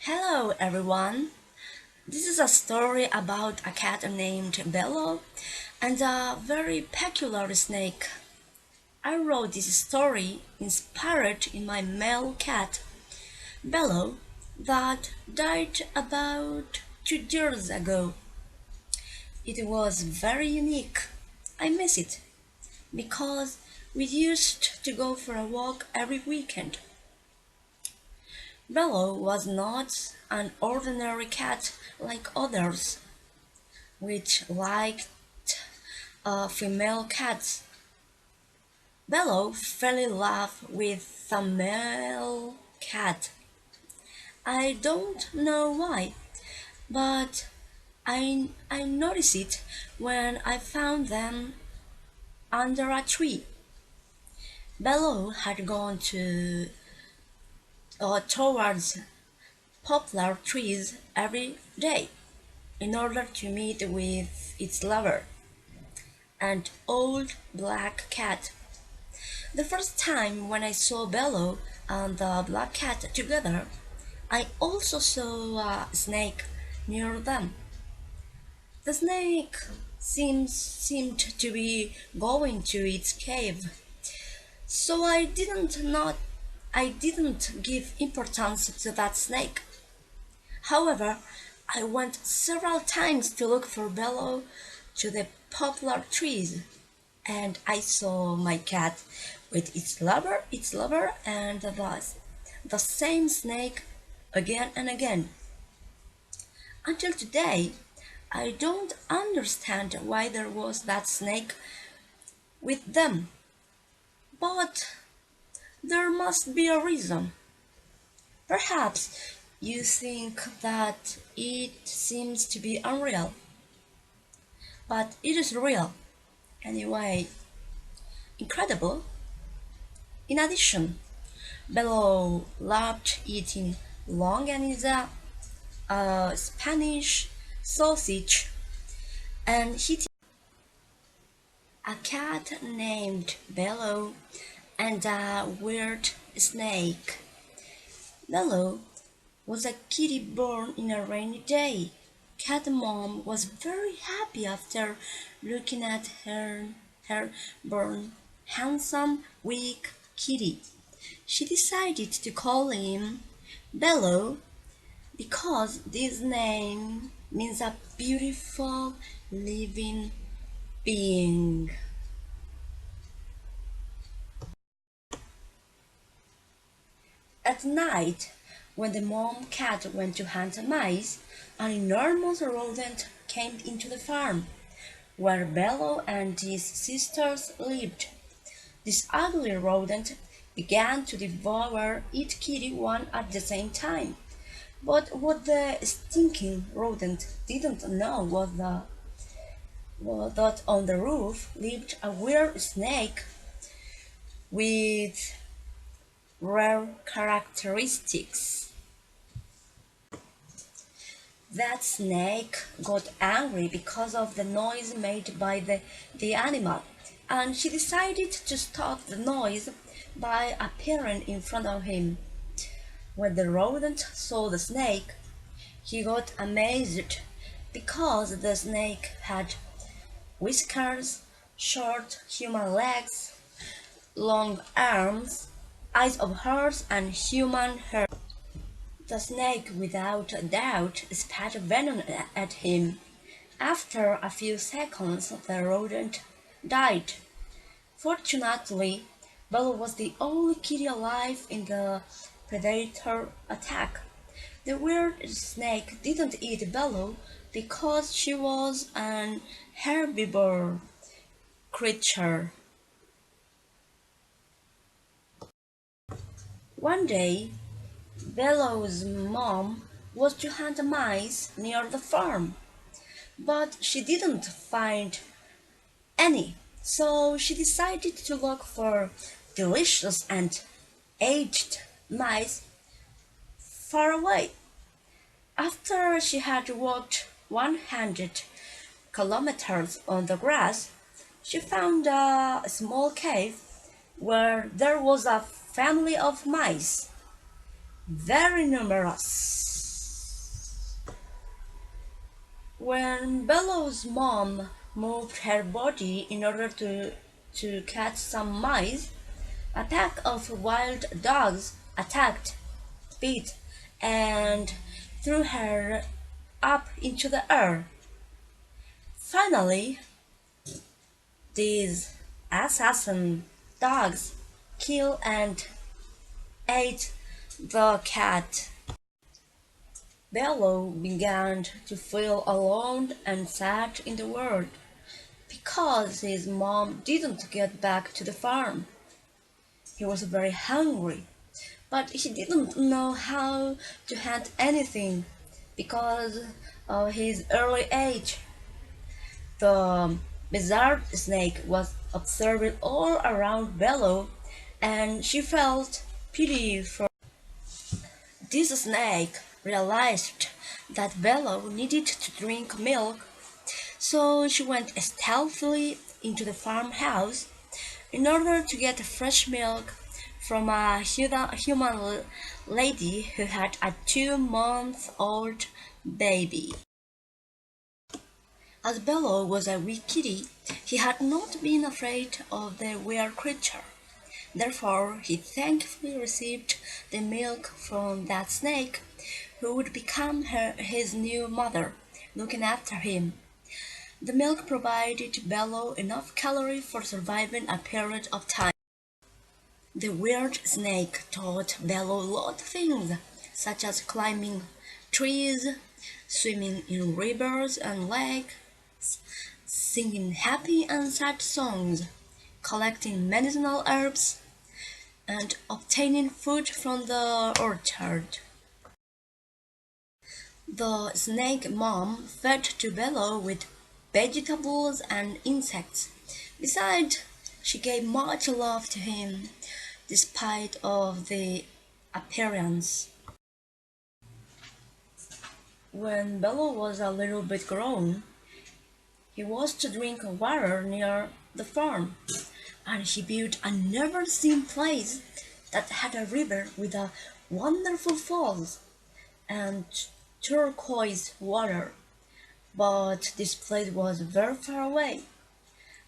Hello everyone. This is a story about a cat named Bello and a very peculiar snake. I wrote this story inspired in my male cat, Bello, that died about 2 years ago. It was very unique. I miss it because we used to go for a walk every weekend. Bello was not an ordinary cat like others, which liked female cats. Bello fell in love with the male cat. I don't know why, but I noticed it when I found them under a tree. Bello had gone towards poplar trees every day in order to meet with its lover, an old black cat. The first time when I saw Bello and the black cat together, I also saw a snake near them. The snake seemed to be going to its cave, so I didn't give importance to that snake. However, I went several times to look for Bello to the poplar trees, and I saw my cat with its lover, and the same snake again and again. Until today, I don't understand why there was that snake with them, but there must be a reason. Perhaps you think that it seems to be unreal, but it is real. Anyway, incredible. In addition, Bello loved eating longaniza, Spanish sausage, and he a cat named Bello and a weird snake. Bello was a kitty born in a rainy day. Cat mom was very happy after looking at her born handsome, weak kitty. She decided to call him Bello because this name means a beautiful living being. At night, when the mom cat went to hunt mice, an enormous rodent came into the farm where Bello and his sisters lived. This ugly rodent began to devour each kitty one at the same time. But what the stinking rodent didn't know was that on the roof lived a weird snake with rare characteristics. That snake got angry because of the noise made by the animal, and she decided to stop the noise by appearing in front of him. When the rodent saw the snake, he got amazed because the snake had whiskers, short human legs, long arms, eyes of horse, and human hair. The snake, without a doubt, spat venom at him. After a few seconds, the rodent died. Fortunately, Bello was the only kitty alive in the predator attack. The weird snake didn't eat Bello because she was an herbivore creature. One day, Bello's mom was to hunt mice near the farm, but she didn't find any, so she decided to look for delicious and aged mice far away. After she had walked 100 kilometers on the grass, she found a small cave where there was a family of mice, very numerous. When Bellow's mom moved her body in order to catch some mice, a pack of wild dogs attacked, bit, and threw her up into the air. Finally, these assassin dogs killed and ate the cat. Bello began to feel alone and sad in the world because his mom didn't get back to the farm. He was very hungry, but he didn't know how to hunt anything because of his early age. The bizarre snake was observed all around Bello, and she felt pity for this snake. Realized that Bello needed to drink milk, so she went stealthily into the farmhouse in order to get fresh milk from a human lady who had a 2-month-old baby. As Bello was a wee kitty, he had not been afraid of the weird creature. Therefore, he thankfully received the milk from that snake, who would become his new mother, looking after him. The milk provided Bello enough calorie for surviving a period of time. The weird snake taught Bello a lot of things, such as climbing trees, swimming in rivers and lakes, singing happy and sad songs, collecting medicinal herbs, and obtaining food from the orchard. The snake mom fed to Bello with vegetables and insects. Besides, she gave much love to him, despite of the appearance. When Bello was a little bit grown, he was to drink water near the farm, and he built a never-seen place that had a river with a wonderful falls and turquoise water. But this place was very far away.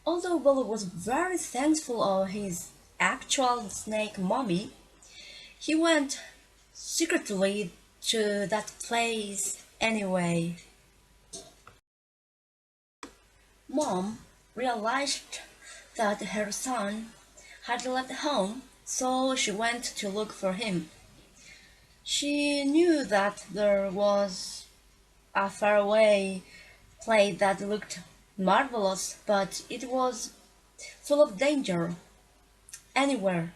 Although Bello was very thankful of his actual snake mommy, he went secretly to that place anyway. Mom realized that her son had left home, so she went to look for him. She knew that there was a faraway place that looked marvelous, but it was full of danger. Anywhere.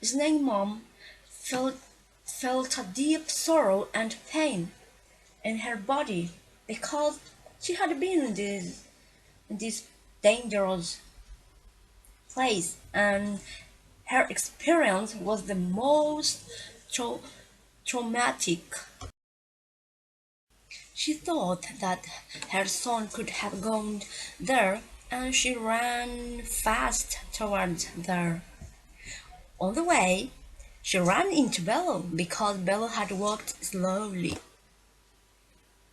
Snake Mom felt, felt a deep sorrow and pain in her body because she had been in this dangerous place, and her experience was the most trau- traumatic. She thought that her son could have gone there, and she ran fast towards there. On the way, she ran into Bello because Bello had walked slowly.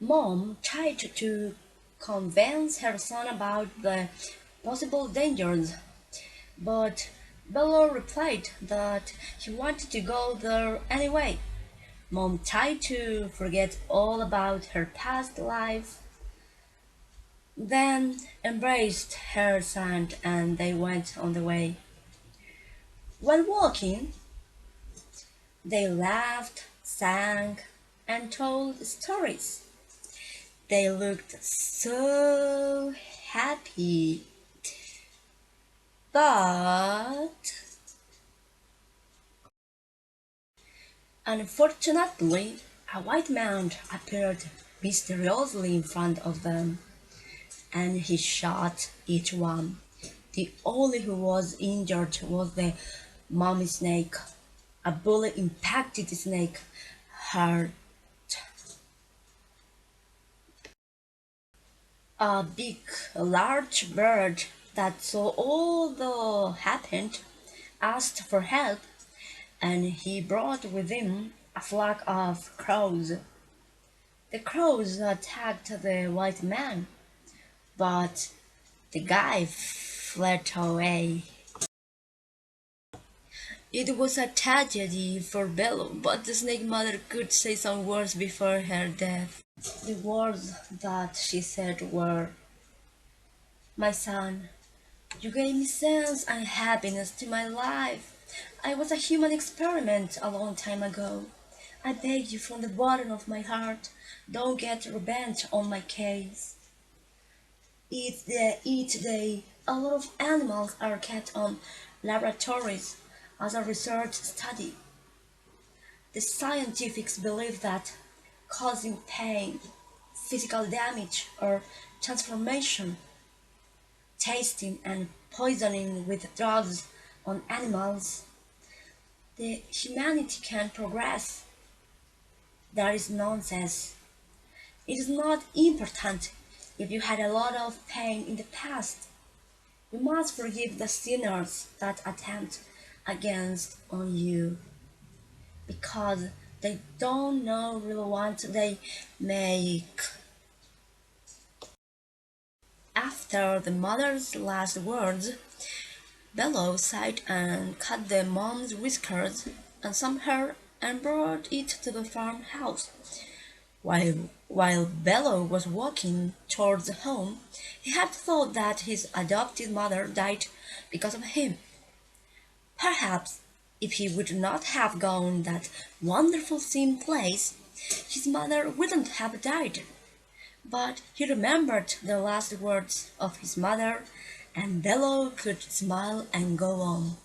Mom tried to convince her son about the possible dangers, but Bello replied that he wanted to go there anyway. Mom tried to forget all about her past life, then embraced her son and they went on the way. While walking, they laughed, sang, and told stories. They looked so happy. But unfortunately, a white man appeared mysteriously in front of them, and he shot each one. The only who was injured was the mommy snake. A bullet impacted the snake hard. A big, large bird that saw all that happened asked for help, and he brought with him a flock of crows. The crows attacked the white man, but the guy fled away. It was a tragedy for Bello, but the snake mother could say some words before her death. The words that she said were, "My son, you gave me sense and happiness to my life. I was a human experiment a long time ago. I beg you from the bottom of my heart, don't get revenge on my case. Each day, a lot of animals are kept on laboratories as a research study. The scientists believe that causing pain, physical damage, or transformation, tasting and poisoning with drugs on animals, the humanity can progress. That is nonsense. It is not important if you had a lot of pain in the past. You must forgive the sinners that attempt against on you because they don't know really what they make. After the mother's last words, Bello sighed and cut the mom's whiskers and some hair and brought it to the farmhouse. While Bello was walking towards home, he had thought that his adopted mother died because of him. Perhaps if he would not have gone that wonderful same place, his mother wouldn't have died. But he remembered the last words of his mother, and Bello could smile and go on.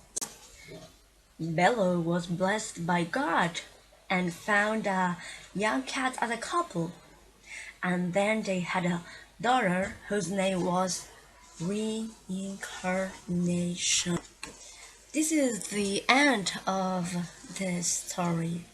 Bello was blessed by God and found a young cat as a couple, and then they had a daughter whose name was Reincarnation. This is the end of this story.